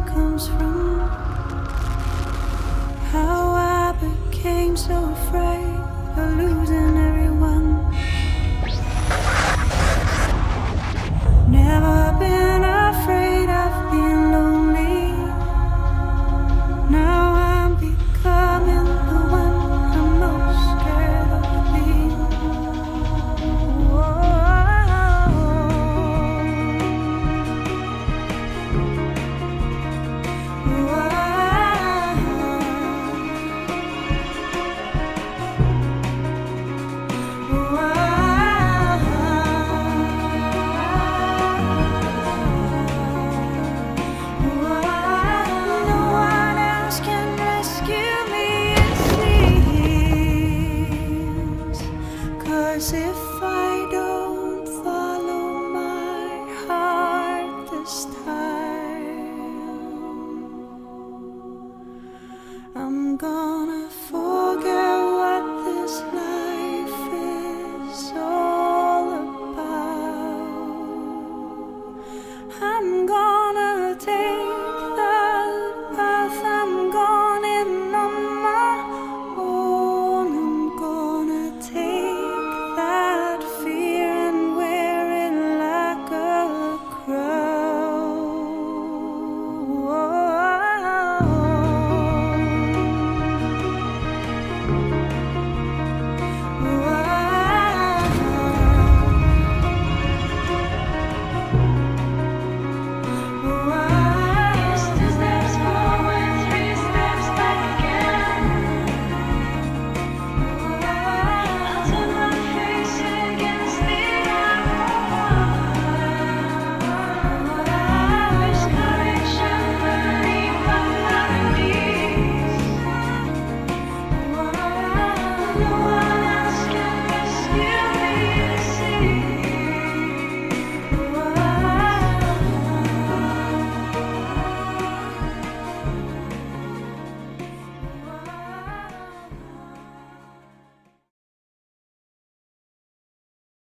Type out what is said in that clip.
comes from how I became so afraid of losing everyone. Never been afraid of being lonely. Now I'm becoming the one I'm most scared of being. Whoa. No one else can rescue me, it seems. 'Cause if I don't follow my heart this time, I'm gonna